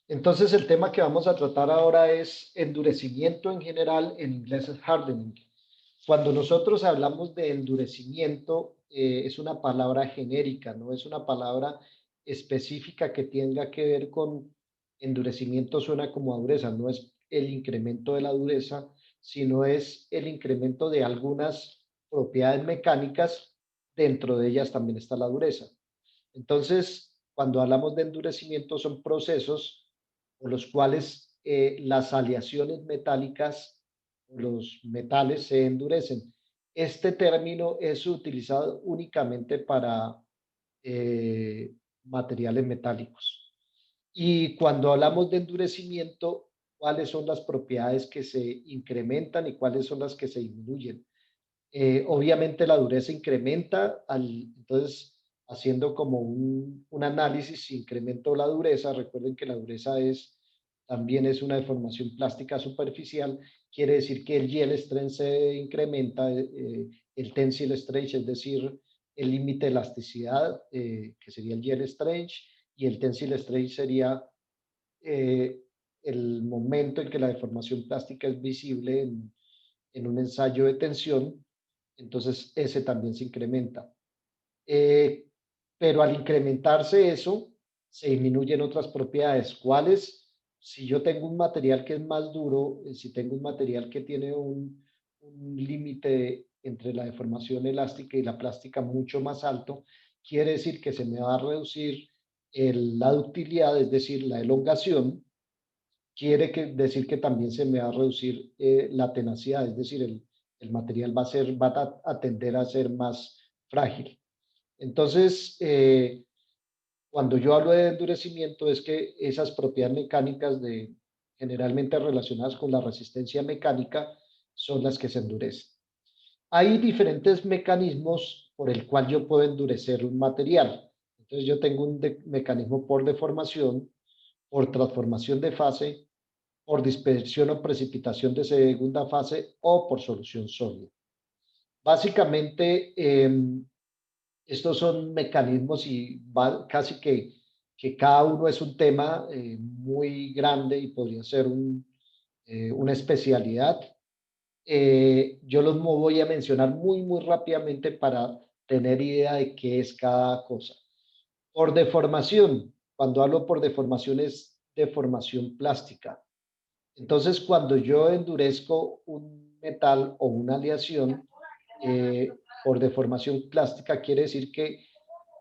Entonces, el tema que vamos a tratar ahora es endurecimiento en general, en inglés es hardening. Cuando nosotros hablamos de endurecimiento, es una palabra genérica, no es una palabra específica que tenga que ver con endurecimiento, suena como a dureza, no es el incremento de la dureza, sino es el incremento de algunas propiedades mecánicas, dentro de ellas también está la dureza. Entonces, cuando hablamos de endurecimiento, son procesos por los cuales las aleaciones metálicas, los metales se endurecen. Este término es utilizado únicamente para eh, materiales metálicos. Y cuando hablamos de endurecimiento, ¿cuáles son las propiedades que se incrementan y cuáles son las que se disminuyen? Obviamente la dureza incrementa, entonces haciendo como un análisis, si incremento la dureza, recuerden que la dureza también es una deformación plástica superficial, quiere decir que el yield strength se incrementa, el tensile strength, es decir, el límite de elasticidad, que sería el yield strength, y el tensile strength sería eh, el momento en que la deformación plástica es visible en un ensayo de tensión, entonces ese también se incrementa. Eh, pero al incrementarse eso, se disminuyen otras propiedades. ¿Cuáles? Si yo tengo un material que es más duro, si tengo un material que tiene un límite entre la deformación elástica y la plástica mucho más alto, quiere decir que se me va a reducir la ductilidad, es decir, la elongación, decir que también se me va a reducir la tenacidad, es decir, el material va a tender a ser más frágil. Entonces, cuando yo hablo de endurecimiento es que esas propiedades mecánicas generalmente relacionadas con la resistencia mecánica son las que se endurecen. Hay diferentes mecanismos por el cual yo puedo endurecer un material. Entonces yo tengo un mecanismo por deformación, por transformación de fase, por dispersión o precipitación de segunda fase o por solución sólida. Básicamente, estos son mecanismos y casi que cada uno es un tema muy grande y podría ser una especialidad. Yo los voy a mencionar muy rápidamente para tener idea de qué es cada cosa. Por deformación, cuando hablo por deformación es deformación plástica. Entonces, cuando yo endurezco un metal o una aleación por deformación plástica, quiere decir que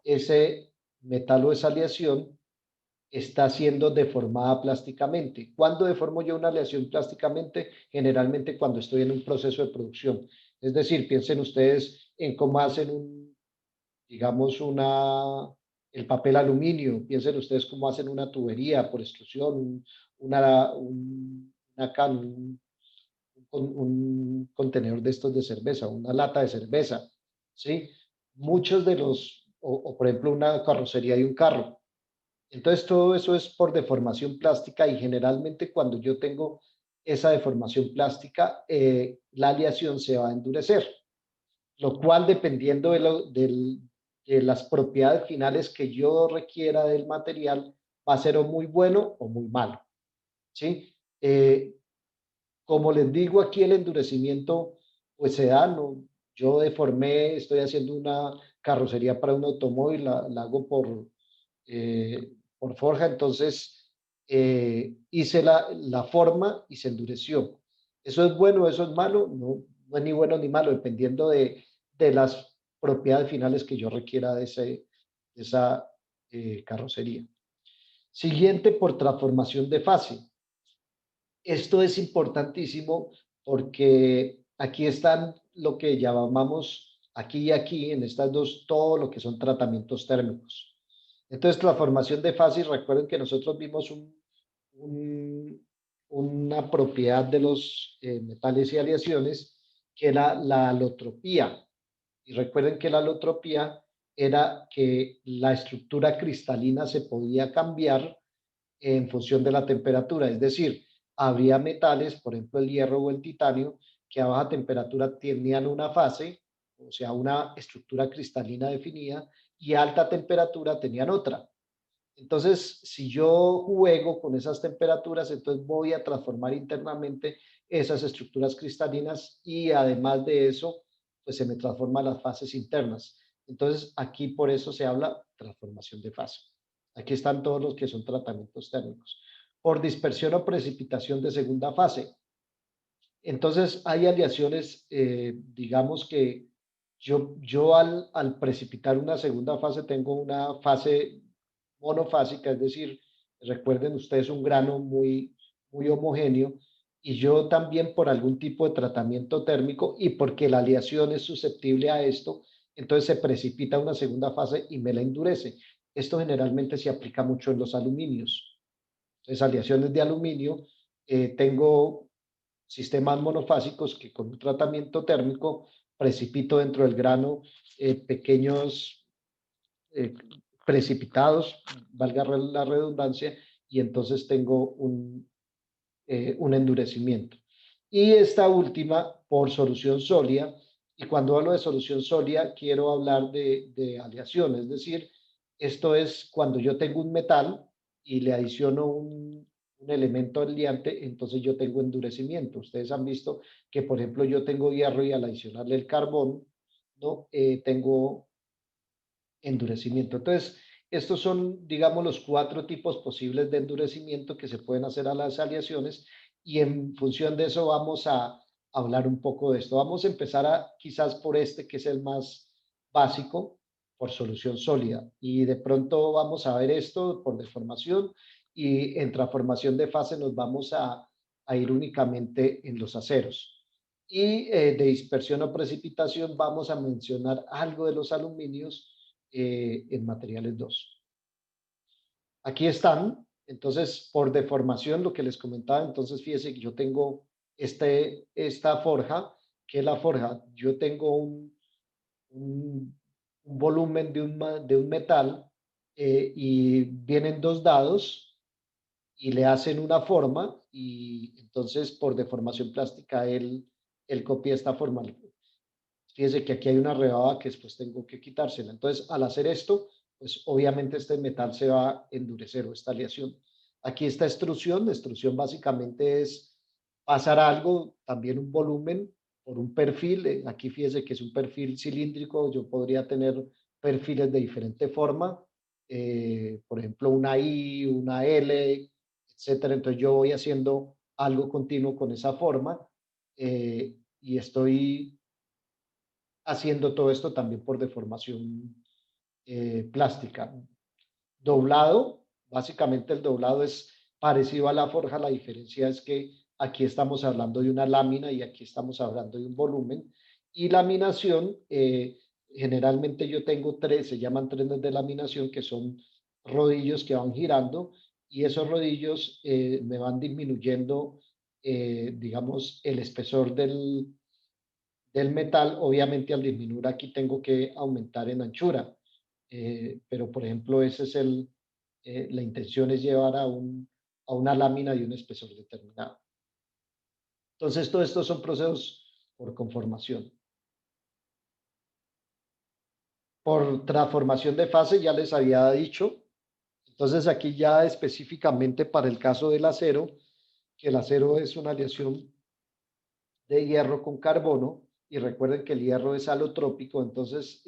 ese metal o esa aleación está siendo deformada plásticamente. ¿Cuándo deformo yo una aleación plásticamente? Generalmente cuando estoy en un proceso de producción. Es decir, piensen ustedes en cómo hacen digamos, el papel aluminio. Piensen ustedes cómo hacen una tubería por extrusión, una can, un contenedor de estos de cerveza, una lata de cerveza, ¿sí? Muchos de o por ejemplo una carrocería de un carro. Entonces todo eso es por deformación plástica y generalmente cuando yo tengo esa deformación plástica, la aleación se va a endurecer, lo cual dependiendo de las propiedades finales que yo requiera del material, va a ser o muy bueno o muy malo, ¿sí? Como les digo, aquí el endurecimiento, pues se da, ¿no? Yo deformé, estoy haciendo una carrocería para un automóvil, la hago por forja, entonces hice la forma y se endureció. ¿Eso es bueno, eso es malo? No, no es ni bueno ni malo, dependiendo de las propiedades finales que yo requiera de esa carrocería. Siguiente, por transformación de fase. Esto es importantísimo porque aquí están lo que llamamos aquí y aquí, en estas dos, todo lo que son tratamientos térmicos. Entonces, transformación de fase, recuerden que nosotros vimos un- una propiedad de los metales y aleaciones, que era la alotropía. Y recuerden que la alotropía era que la estructura cristalina se podía cambiar en función de la temperatura. Es decir, había metales, por ejemplo el hierro o el titanio, que a baja temperatura tenían una fase, o sea, una estructura cristalina definida, y a alta temperatura tenían otra. Entonces, si yo juego con esas temperaturas, entonces voy a transformar internamente esas estructuras cristalinas y además de eso, pues se me transforman las fases internas. Entonces, aquí por eso se habla transformación de fase. Aquí están todos los que son tratamientos térmicos. Por dispersión o precipitación de segunda fase. Entonces, hay aleaciones, digamos que yo al precipitar una segunda fase tengo una fase monofásica, es decir, recuerden ustedes un grano muy homogéneo, y yo también por algún tipo de tratamiento térmico y porque la aleación es susceptible a esto, entonces se precipita una segunda fase y me la endurece. Esto generalmente se aplica mucho en los aluminios. Entonces, aleaciones de aluminio, tengo sistemas monofásicos que con un tratamiento térmico precipito dentro del grano pequeños eh, precipitados, valga la redundancia, y entonces tengo un endurecimiento. Y esta última por solución sólida, y cuando hablo de solución sólida quiero hablar de aleación, es decir, esto es cuando yo tengo un metal y le adiciono un elemento aliante, entonces yo tengo endurecimiento. Ustedes han visto que, por ejemplo, yo tengo hierro y al adicionarle el carbón, ¿no? Tengo endurecimiento. Entonces, estos son, digamos, los cuatro tipos posibles de endurecimiento que se pueden hacer a las aleaciones y en función de eso vamos a hablar un poco de esto. Vamos a empezar quizás por este que es el más básico, por solución sólida. Y de pronto vamos a ver esto por deformación y en transformación de fase nos vamos a ir únicamente en los aceros. Y de dispersión o precipitación vamos a mencionar algo de los aluminios en materiales 2. Aquí están, entonces, por deformación, lo que les comentaba, entonces fíjense que yo tengo esta forja, que es la forja, yo tengo un, un volumen de un metal y vienen dos dados y le hacen una forma y entonces por deformación plástica él copia esta forma. Fíjese que aquí hay una rebaba que después tengo que quitársela. Entonces, al hacer esto, pues obviamente este metal se va a endurecer o esta aleación. Aquí está extrusión. Extrusión básicamente es pasar algo, también un volumen, por un perfil. Aquí fíjese que es un perfil cilíndrico. Yo podría tener perfiles de diferente forma. Por ejemplo, una I, una L, etcétera. Entonces yo voy haciendo algo continuo con esa forma y estoy haciendo todo esto también por deformación plástica. Doblado, básicamente el doblado es parecido a la forja, la diferencia es que aquí estamos hablando de una lámina y aquí estamos hablando de un volumen. Y laminación, generalmente yo tengo tres, se llaman trenes de laminación, que son rodillos que van girando y esos rodillos me van disminuyendo, digamos, el espesor del metal. Obviamente al disminuir aquí tengo que aumentar en anchura, pero por ejemplo ese es la intención es llevar a una lámina de un espesor determinado. Entonces todo esto son procesos por conformación. Por transformación de fase ya les había dicho, entonces aquí ya específicamente para el caso del acero, que el acero es una aleación de hierro con carbono, y recuerden que el hierro es alotrópico, entonces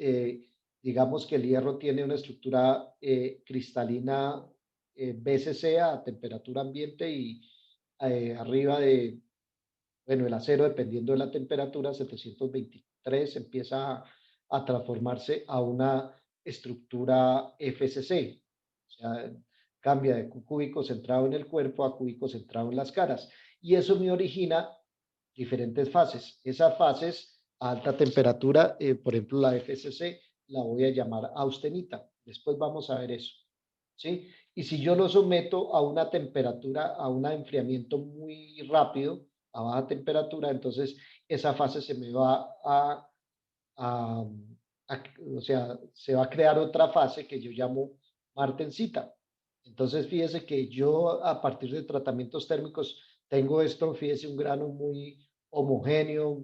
digamos que el hierro tiene una estructura cristalina BCC a temperatura ambiente y arriba de, bueno, el acero dependiendo de la temperatura, 723 empieza a transformarse a una estructura FCC, o sea, cambia de cúbico centrado en el cuerpo a cúbico centrado en las caras. Y eso me origina diferentes fases. Esas fases a alta temperatura, por ejemplo, la FCC, la voy a llamar austenita. Después vamos a ver eso. ¿Sí? Y si yo lo someto a una temperatura, a un enfriamiento muy rápido, a baja temperatura, entonces esa fase se me va a, o sea, se va a crear otra fase que yo llamo martensita. Entonces, fíjese que yo a partir de tratamientos térmicos tengo esto, fíjese, un grano muy homogéneo,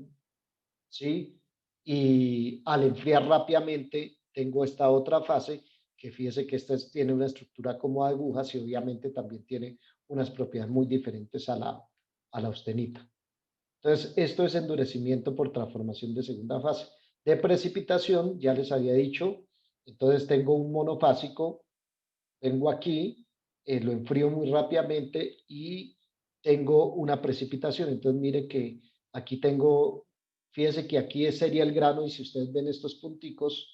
¿sí? Y al enfriar rápidamente tengo esta otra fase que fíjese que esta tiene una estructura como agujas y obviamente también tiene unas propiedades muy diferentes a la austenita. Entonces, esto es endurecimiento por transformación de segunda fase. De precipitación, ya les había dicho, entonces tengo un monofásico, tengo aquí, lo enfrío muy rápidamente y tengo una precipitación. Entonces, mire que aquí tengo, fíjense que aquí sería el grano y si ustedes ven estos punticos,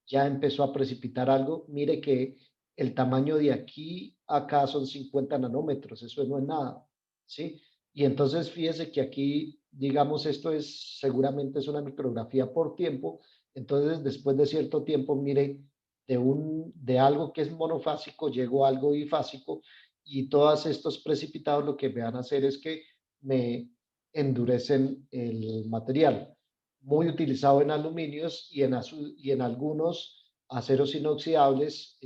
ya empezó a precipitar algo. Mire que el tamaño de aquí a acá son 50 nanómetros, eso no es nada, ¿sí? Y entonces fíjese que aquí, digamos, esto es seguramente es una micrografía por tiempo. Entonces, después de cierto tiempo, mire, de algo que es monofásico, llego a algo bifásico y todos estos precipitados lo que me van a hacer es que me endurecen el material. Muy utilizado en aluminios y en algunos aceros inoxidables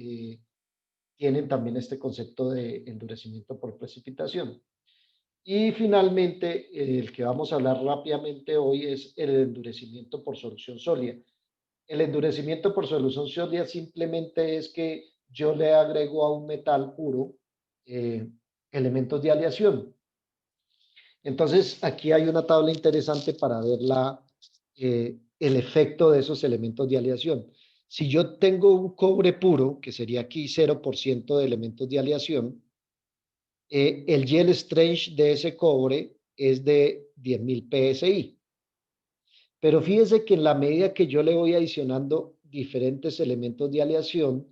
tienen también este concepto de endurecimiento por precipitación. Y finalmente, el que vamos a hablar rápidamente hoy es el endurecimiento por solución sólida. El endurecimiento por solución sólida simplemente es que yo le agrego a un metal puro eh, elementos de aleación. Entonces, aquí hay una tabla interesante para ver el efecto de esos elementos de aleación. Si yo tengo un cobre puro, que sería aquí 0% de elementos de aleación, el yield strength de ese cobre es de 10.000 psi. Pero fíjese que en la medida que yo le voy adicionando diferentes elementos de aleación,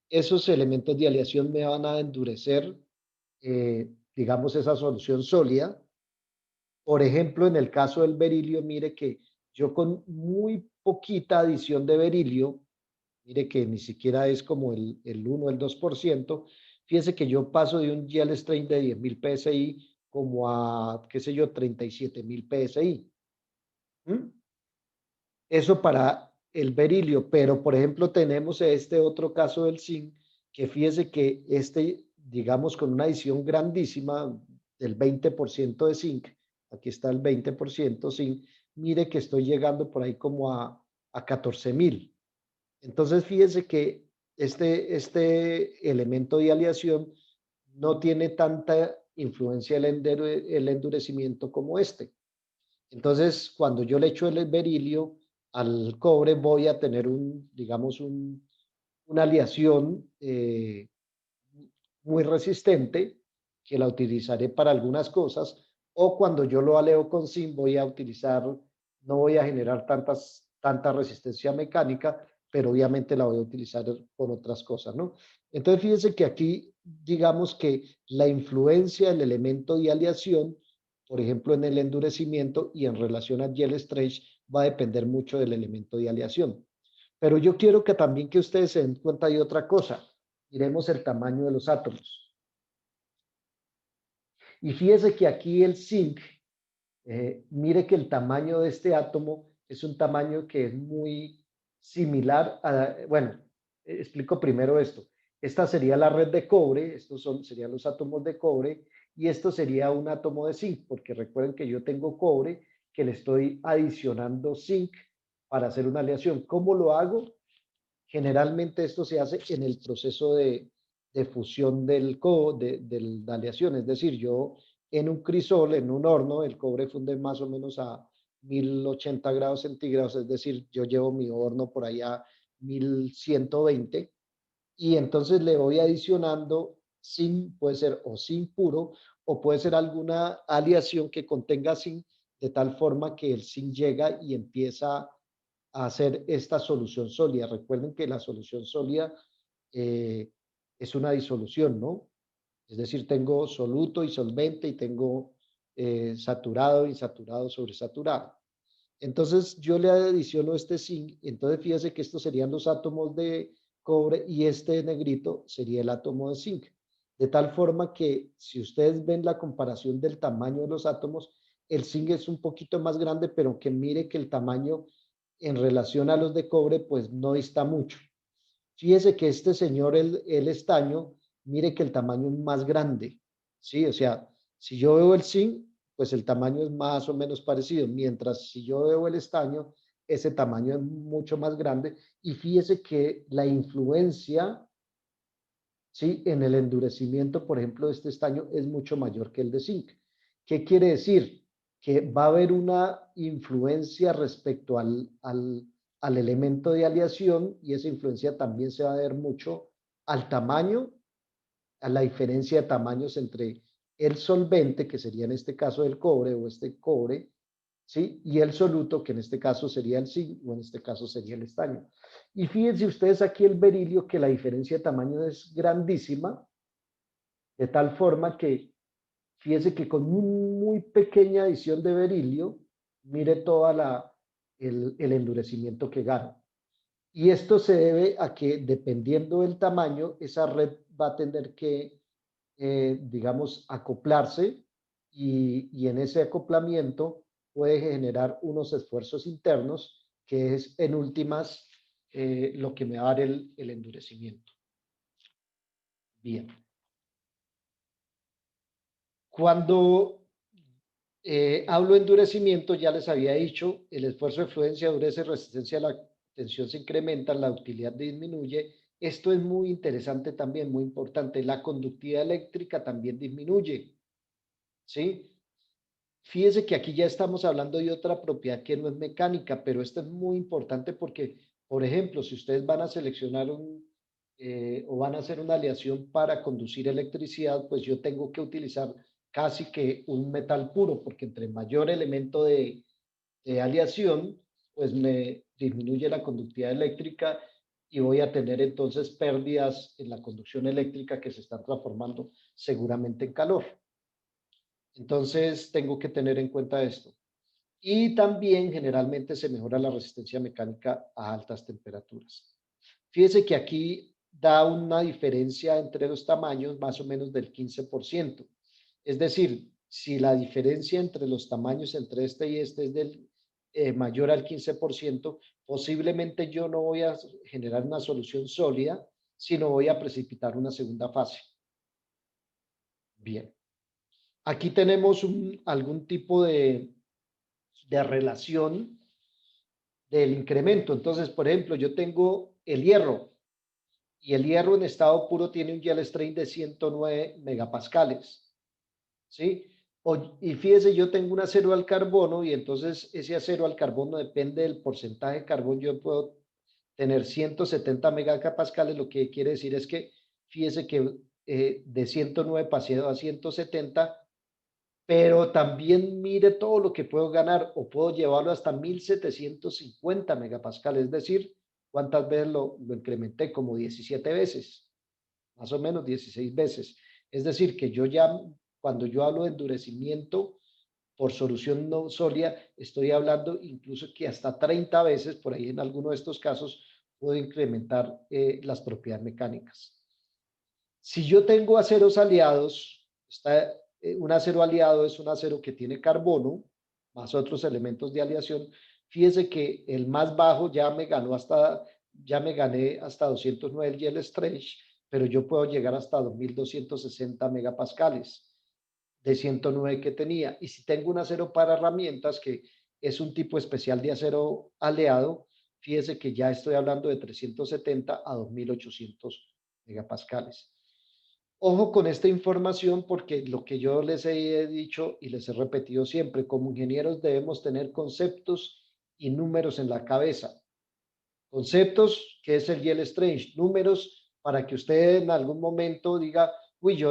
esos elementos de aleación me van a endurecer, digamos, esa solución sólida. Por ejemplo, en el caso del berilio, mire que yo con muy poquita adición de berilio, mire que ni siquiera es como el 1, el 2%, fíjese que yo paso de un gel strength de 10.000 psi como a, qué sé yo, 37.000 psi. ¿Mm? Eso para el berilio, pero por ejemplo tenemos este otro caso del zinc, que fíjese que digamos, con una adición grandísima del 20% de zinc, aquí está el 20% zinc, mire que estoy llegando por ahí como a 14.000. Entonces fíjese que este elemento de aleación no tiene tanta influencia el endurecimiento como este. Entonces, cuando yo le echo el berilio al cobre, voy a tener digamos, una aleación muy resistente que la utilizaré para algunas cosas, o cuando yo lo aleo con zinc voy a utilizar, no voy a generar tanta resistencia mecánica, pero obviamente la voy a utilizar con otras cosas, ¿no? Entonces, fíjense que aquí, digamos que la influencia del elemento de aleación, por ejemplo, en el endurecimiento y en relación a gel stretch, va a depender mucho del elemento de aleación. Pero yo quiero que también que ustedes se den cuenta de otra cosa. Miremos el tamaño de los átomos. Y fíjese que aquí el zinc, mire que el tamaño de este átomo es un tamaño que es muy similar a, bueno, explico primero esto. Esta sería la red de cobre, serían los átomos de cobre, y esto sería un átomo de zinc, porque recuerden que yo tengo cobre, que le estoy adicionando zinc para hacer una aleación. ¿Cómo lo hago? Generalmente esto se hace en el proceso de fusión de la aleación, es decir, yo en un crisol, en un horno, el cobre funde más o menos a 1080 grados centígrados, es decir, yo llevo mi horno por allá a 1120 y entonces le voy adicionando zinc, puede ser o zinc puro o puede ser alguna aleación que contenga zinc de tal forma que el zinc llega y empieza a hacer esta solución sólida. Recuerden que la solución sólida eh, es una disolución, ¿no? Es decir, tengo soluto y solvente y tengo saturado, insaturado, sobresaturado. Entonces yo le adiciono este zinc, entonces fíjese que estos serían los átomos de cobre y este negrito sería el átomo de zinc. De tal forma que si ustedes ven la comparación del tamaño de los átomos, el zinc es un poquito más grande, pero que mire que el tamaño en relación a los de cobre, pues no está mucho. Fíjese que este señor, el estaño, mire que el tamaño es más grande, ¿sí? O sea, si yo veo el zinc, pues el tamaño es más o menos parecido, mientras si yo veo el estaño, ese tamaño es mucho más grande. Y fíjese que la influencia, ¿sí?, en el endurecimiento, por ejemplo, de este estaño es mucho mayor que el de zinc. ¿Qué quiere decir? Que va a haber una influencia respecto al elemento de aleación, y esa influencia también se va a ver mucho al tamaño, a la diferencia de tamaños entre el solvente, que sería en este caso el cobre o este cobre, ¿sí?, y el soluto, que en este caso sería el zinc o en este caso sería el estaño. Y fíjense ustedes aquí el berilio, que la diferencia de tamaño es grandísima, de tal forma que fíjense que con muy pequeña adición de berilio, mire toda el endurecimiento que gana. Y esto se debe a que, dependiendo del tamaño, esa red va a tener que, digamos, acoplarse, y en ese acoplamiento puede generar unos esfuerzos internos, que es en últimas lo que me va a dar el endurecimiento. Bien. Cuando hablo de endurecimiento, ya les había dicho, el esfuerzo de fluencia, dureza y resistencia a la tensión se incrementa, la utilidad disminuye. Esto es muy interesante también, muy importante. La conductividad eléctrica también disminuye, ¿sí? Fíjese que aquí ya estamos hablando de otra propiedad que no es mecánica, pero esta es muy importante porque, por ejemplo, si ustedes van a seleccionar o van a hacer una aleación para conducir electricidad, pues yo tengo que utilizar casi que un metal puro, porque entre mayor elemento de aleación, pues me disminuye la conductividad eléctrica, y voy a tener entonces pérdidas en la conducción eléctrica que se están transformando seguramente en calor. Entonces, tengo que tener en cuenta esto. Y también generalmente se mejora la resistencia mecánica a altas temperaturas. Fíjese que aquí da una diferencia entre los tamaños más o menos del 15%. Es decir, si la diferencia entre los tamaños entre este y este es mayor al 15%, posiblemente yo no voy a generar una solución sólida, sino voy a precipitar una segunda fase. Bien. Aquí tenemos algún tipo de relación del incremento. Entonces, por ejemplo, yo tengo el hierro, y el hierro en estado puro tiene un yield strength de 109 megapascales, ¿sí? Y fíjese, yo tengo un acero al carbono, y entonces ese acero al carbono depende del porcentaje de carbón. Yo puedo tener 170 megapascales, lo que quiere decir es que, fíjese que de 109 pasé a 170, pero también mire todo lo que puedo ganar, o puedo llevarlo hasta 1750 megapascales, es decir, ¿cuántas veces lo incrementé? Como 17 veces, más o menos 16 veces. Es decir, que yo ya, cuando yo hablo de endurecimiento por solución no sólida, estoy hablando incluso que hasta 30 veces, por ahí en alguno de estos casos, puedo incrementar las propiedades mecánicas. Si yo tengo aceros aliados, un acero aliado es un acero que tiene carbono más otros elementos de aleación. Fíjese que el más bajo ya me gané hasta 209 el yield strength, pero yo puedo llegar hasta 2260 megapascales de 109 que tenía. Y si tengo un acero para herramientas, que es un tipo especial de acero aleado, fíjese que ya estoy hablando de 370 a 2800 megapascales. Ojo con esta información, porque lo que yo les he dicho y les he repetido siempre, como ingenieros debemos tener conceptos y números en la cabeza. Conceptos, que es el yield strength, números para que usted en algún momento diga, uy,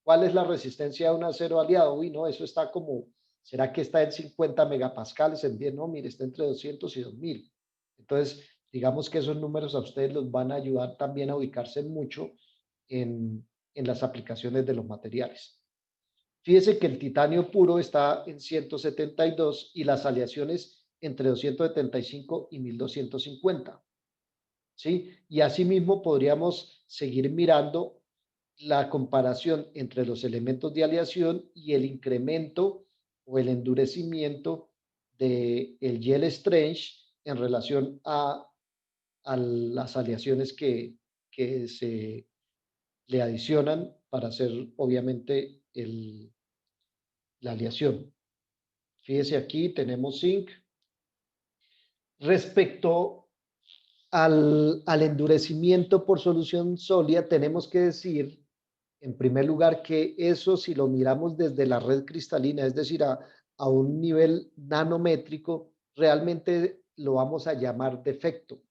¿cuál es la resistencia de un acero aliado? Uy, no, eso está como, ¿será que está en 50 megapascales? En 10, no, mire, está entre 200 y 2000. Entonces, digamos que esos números a ustedes los van a ayudar también a ubicarse mucho en las aplicaciones de los materiales. Fíjese que el titanio puro está en 172 y las aleaciones entre 275 y 1250. ¿Sí? Y asimismo podríamos seguir mirando la comparación entre los elementos de aleación y el incremento o el endurecimiento del yield strength en relación a las aleaciones que se le adicionan para hacer, obviamente, la aleación. Fíjese, aquí tenemos zinc, Respecto al endurecimiento por solución sólida, tenemos que decir, en primer lugar, que eso si lo miramos desde la red cristalina, es decir, a un nivel nanométrico, realmente lo vamos a llamar defecto.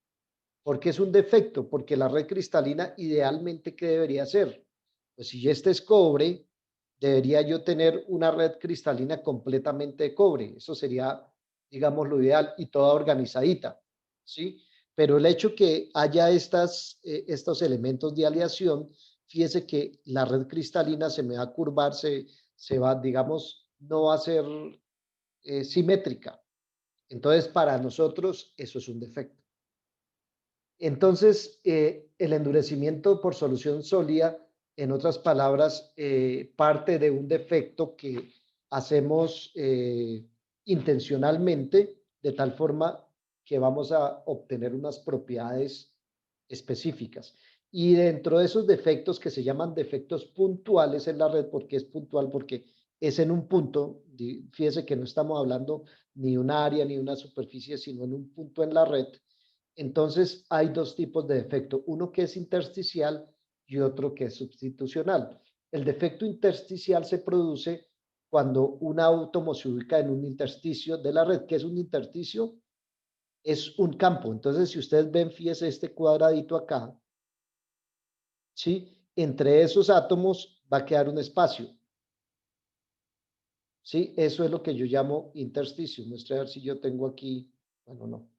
¿Por qué es un defecto? Porque la red cristalina idealmente, ¿qué debería ser? Pues si este es cobre, debería yo tener una red cristalina completamente de cobre. Eso sería, digamos, lo ideal y toda organizadita, ¿sí? Pero el hecho que haya estos elementos de aleación, fíjese que la red cristalina se me va a curvar, se va, digamos, no va a ser simétrica. Entonces, para nosotros, eso es un defecto. Entonces, el endurecimiento por solución sólida, en otras palabras, parte de un defecto que hacemos intencionalmente, de tal forma que vamos a obtener unas propiedades específicas. Y dentro de esos defectos que se llaman defectos puntuales en la red, porque es puntual, porque es en un punto, fíjese que no estamos hablando ni un área ni una superficie, sino en un punto en la red. Entonces, hay dos tipos de defecto, uno que es intersticial y otro que es sustitucional. El defecto intersticial se produce cuando un átomo se ubica en un intersticio de la red. ¿Qué es un intersticio? Es un campo. Entonces, si ustedes ven, fíjese este cuadradito acá, ¿sí? Entre esos átomos va a quedar un espacio, ¿sí? Eso es lo que yo llamo intersticio. Muestre a ver si yo tengo aquí, bueno, no.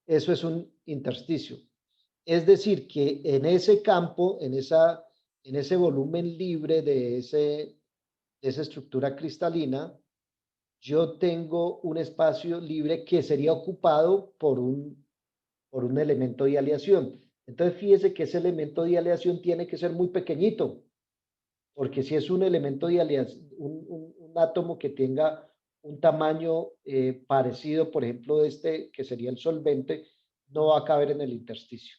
Eso es un intersticio. Es decir, que en ese campo, en ese volumen libre de esa estructura cristalina, yo tengo un espacio libre que sería ocupado por un elemento de aleación. Entonces, fíjese que ese elemento de aleación tiene que ser muy pequeñito, porque si es un elemento de aleación, un átomo que tenga un tamaño parecido, por ejemplo, de este, que sería el solvente, no va a caber en el intersticio.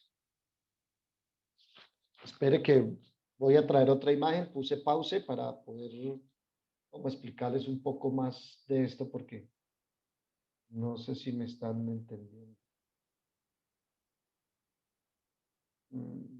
Espere que voy a traer otra imagen, puse pause para poder como explicarles un poco más de esto porque no sé si me están entendiendo. Mm,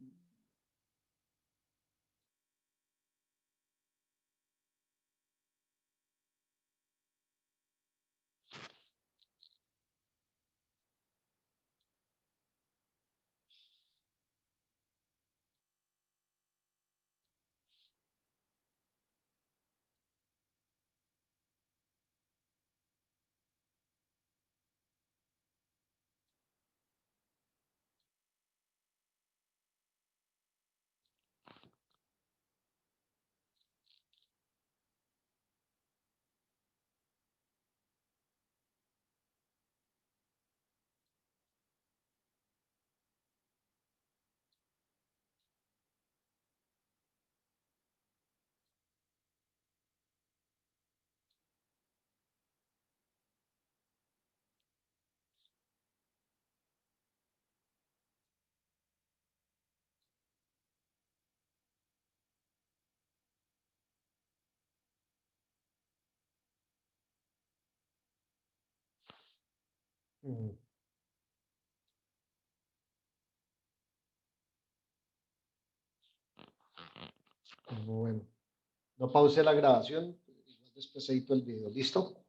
mm, bueno, no pause la grabación, después edito el video, ¿listo?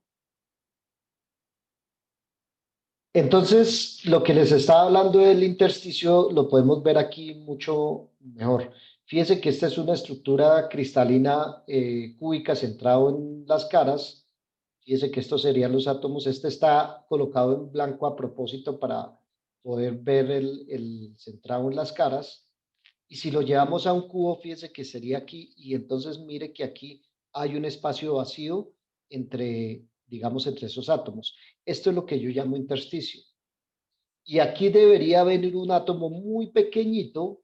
Entonces, lo que les estaba hablando del intersticio lo podemos ver aquí mucho mejor. Fíjense que esta es una estructura cristalina cúbica centrado en las caras. Fíjense que estos serían los átomos. Este está colocado en blanco a propósito para poder ver el centrado en las caras. Y si lo llevamos a un cubo, fíjense que sería aquí. Y entonces mire que aquí hay un espacio vacío entre, digamos, entre esos átomos. Esto es lo que yo llamo intersticio. Y aquí debería venir un átomo muy pequeñito,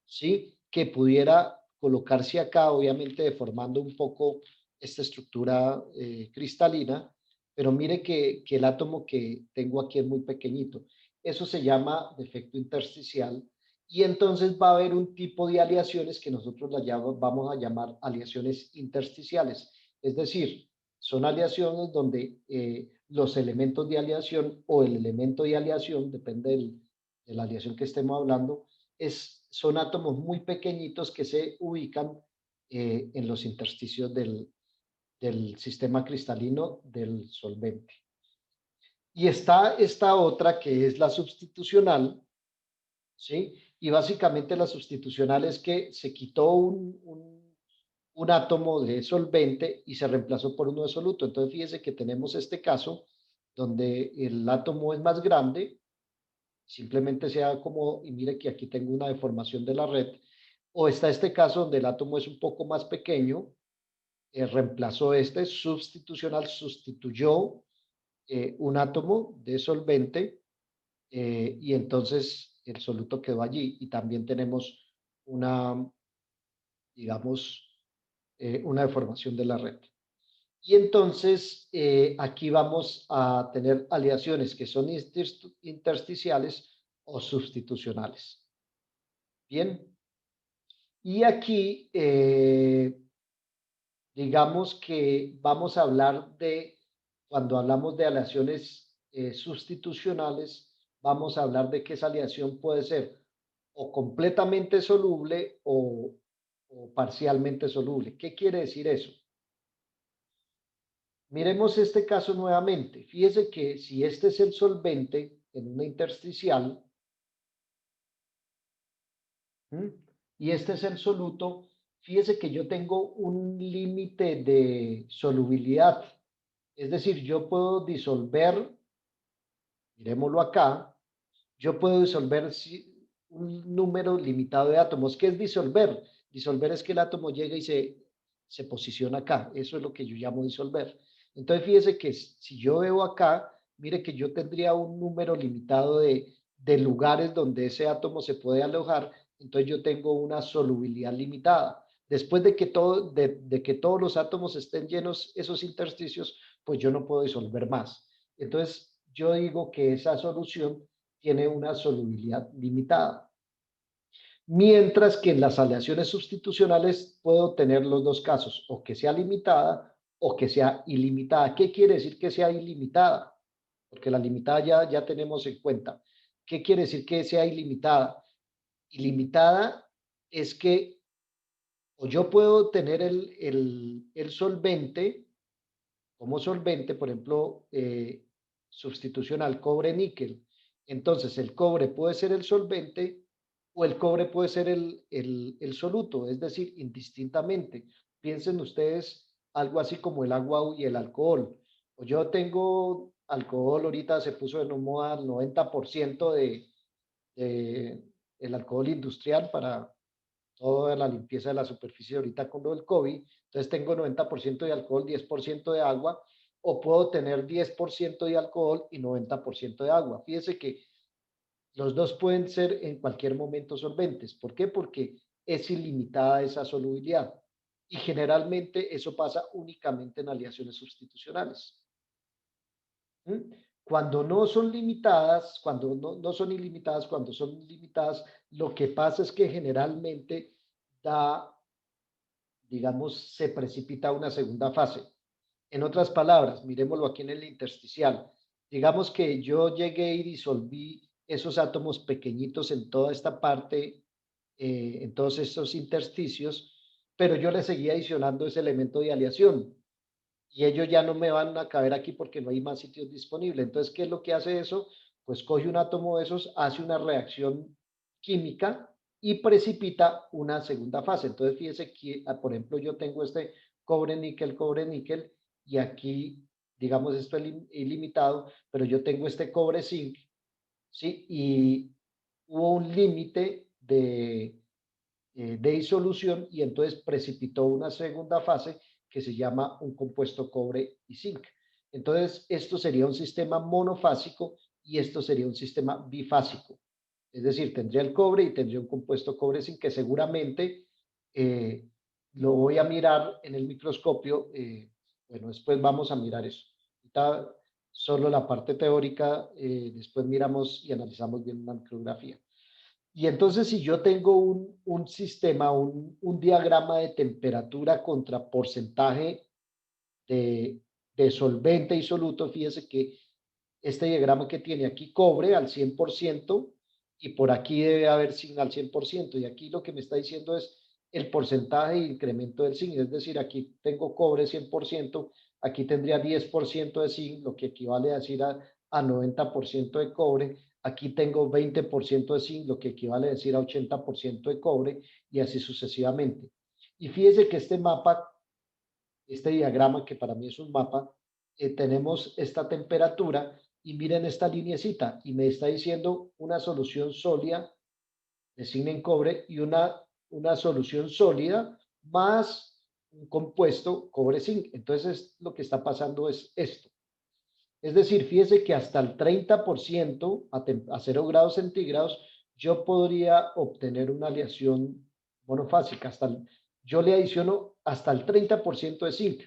¿sí? Que pudiera colocarse acá, obviamente deformando un poco esta estructura cristalina, pero mire que el átomo que tengo aquí es muy pequeñito. Eso se llama defecto intersticial y entonces va a haber un tipo de aleaciones que nosotros vamos a llamar aleaciones intersticiales. Es decir, son aleaciones donde los elementos de aleación o el elemento de aleación, depende de la aleación que estemos hablando, son átomos muy pequeñitos que se ubican en los intersticios del sistema cristalino del solvente. Y está esta otra que es la sustitucional, ¿sí? Y básicamente la sustitucional es que se quitó un átomo de solvente y se reemplazó por uno de soluto. Entonces fíjese que tenemos este caso donde el átomo es más grande, simplemente sea como, y mire que aquí tengo una deformación de la red, o está este caso donde el átomo es un poco más pequeño, reemplazó este sustitucional, sustituyó un átomo de solvente y entonces el soluto quedó allí y también tenemos una, digamos, una deformación de la red. Y entonces aquí vamos a tener aleaciones que son intersticiales o sustitucionales. Bien, y aquí digamos que vamos a hablar de, cuando hablamos de aleaciones sustitucionales, vamos a hablar de que esa aleación puede ser o completamente soluble o parcialmente soluble. ¿Qué quiere decir eso? Miremos este caso nuevamente. Fíjese que si este es el solvente en una intersticial, ¿m? Y este es el soluto, fíjese que yo tengo un límite de solubilidad. Es decir, yo puedo disolver, miremoslo acá, yo puedo disolver un número limitado de átomos. ¿Qué es disolver? Disolver es que el átomo llega y se posiciona acá. Eso es lo que yo llamo disolver. Entonces, fíjese que si yo veo acá, mire que yo tendría un número limitado de lugares donde ese átomo se puede alojar. Entonces, yo tengo una solubilidad limitada. Después de que todos los átomos estén llenos, esos intersticios, pues yo no puedo disolver más. Entonces, yo digo que esa solución tiene una solubilidad limitada. Mientras que en las aleaciones sustitucionales puedo tener los dos casos, o que sea limitada o que sea ilimitada. ¿Qué quiere decir que sea ilimitada? Porque la limitada ya tenemos en cuenta. ¿Qué quiere decir que sea ilimitada? Ilimitada es que o yo puedo tener el solvente como solvente, por ejemplo, sustitucional cobre-níquel. Entonces, el cobre puede ser el solvente o el cobre puede ser el soluto, es decir, indistintamente. Piensen ustedes algo así como el agua y el alcohol. O yo tengo alcohol, ahorita se puso de moda el 90% de el alcohol industrial para toda la limpieza de la superficie ahorita con lo del COVID. Entonces tengo 90% de alcohol, 10% de agua, o puedo tener 10% de alcohol y 90% de agua. Fíjese que los dos pueden ser en cualquier momento solventes. ¿Por qué? Porque es ilimitada esa solubilidad. Y generalmente eso pasa únicamente en aleaciones sustitucionales. ¿Mm? Cuando no son limitadas, cuando no son ilimitadas, cuando son limitadas, lo que pasa es que generalmente da, digamos, se precipita una segunda fase. En otras palabras, miremoslo aquí en el intersticial. Digamos que yo llegué y disolví esos átomos pequeñitos en toda esta parte, en todos estos intersticios, pero yo le seguía adicionando ese elemento de aleación y ellos ya no me van a caber aquí porque no hay más sitios disponibles. Entonces, ¿qué es lo que hace eso? Pues coge un átomo de esos, hace una reacción química y precipita una segunda fase. Entonces, fíjese que, por ejemplo, yo tengo este cobre, níquel, y aquí, digamos, esto es ilimitado, pero yo tengo este cobre, zinc, ¿sí? Y hubo un límite de disolución y entonces precipitó una segunda fase que se llama un compuesto cobre y zinc. Entonces, esto sería un sistema monofásico y esto sería un sistema bifásico. Es decir, tendría el cobre y tendría un compuesto cobre-zinc que seguramente eh, lo voy a mirar en el microscopio. Bueno, después vamos a mirar eso. Ahorita solo la parte teórica, después miramos y analizamos bien la micrografía. Y entonces, si yo tengo un sistema, un diagrama de temperatura contra porcentaje de, de solvente y soluto, fíjese que este diagrama que tiene aquí cobre al 100% y por aquí debe haber zinc al 100%. Y aquí lo que me está diciendo es el porcentaje de incremento del zinc. Es decir, aquí tengo cobre 100%, aquí tendría 10% de zinc, lo que equivale a decir a 90% de cobre. Aquí tengo 20% de zinc, lo que equivale a decir a 80% de cobre y así sucesivamente. Y fíjese que este mapa, este diagrama que para mí es un mapa, tenemos esta temperatura y miren esta lineecita y me está diciendo una solución sólida de zinc en cobre y una solución sólida más un compuesto cobre-zinc. Entonces lo que está pasando es esto. Es decir, fíjese que hasta el 30% a 0 grados centígrados yo podría obtener una aleación monofásica. Yo le adiciono hasta el 30% de zinc.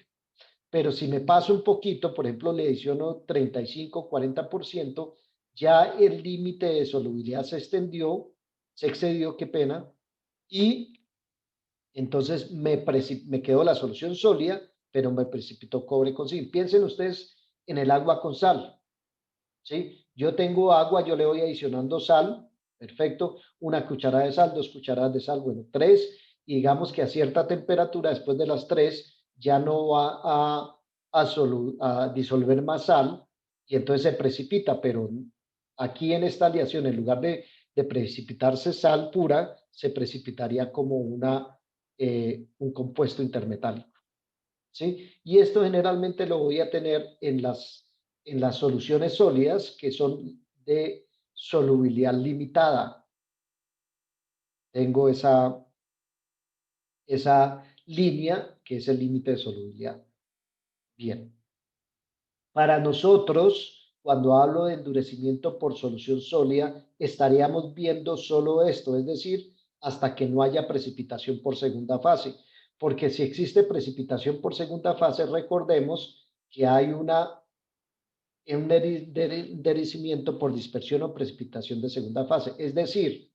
Pero si me paso un poquito, por ejemplo, le adiciono 35, 40%, ya el límite de solubilidad se excedió, qué pena, y entonces me quedó la solución sólida, pero me precipitó cobre con zinc. Piensen ustedes en el agua con sal, ¿sí? Yo tengo agua, yo le voy adicionando sal, perfecto, una cucharada de sal, 2 cucharadas de sal, bueno, tres, y digamos que a cierta temperatura, después de las tres, ya no va a disolver más sal, y entonces se precipita, pero aquí en esta aleación, en lugar de precipitarse sal pura, se precipitaría como un compuesto intermetálico, ¿sí? Y esto generalmente lo voy a tener en las soluciones sólidas que son de solubilidad limitada. Tengo esa línea que es el límite de solubilidad. Bien. Para nosotros, cuando hablo de endurecimiento por solución sólida, estaríamos viendo solo esto, es decir, hasta que no haya precipitación por segunda fase. Porque si existe precipitación por segunda fase, recordemos que hay un endurecimiento por dispersión o precipitación de segunda fase. Es decir,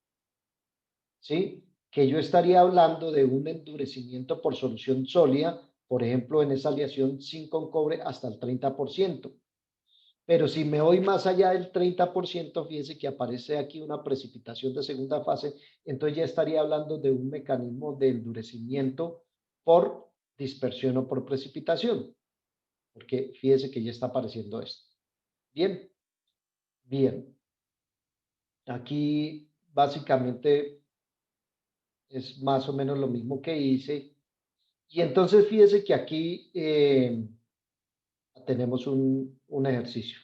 ¿sí? Que yo estaría hablando de un endurecimiento por solución sólida, por ejemplo, en esa aleación zinc con cobre hasta el 30%. Pero si me voy más allá del 30%, fíjense que aparece aquí una precipitación de segunda fase, entonces ya estaría hablando de un mecanismo de endurecimiento por dispersión o por precipitación, porque fíjense que ya está apareciendo esto. Bien, bien. Aquí básicamente es más o menos lo mismo que hice. Y entonces fíjese que aquí tenemos un ejercicio.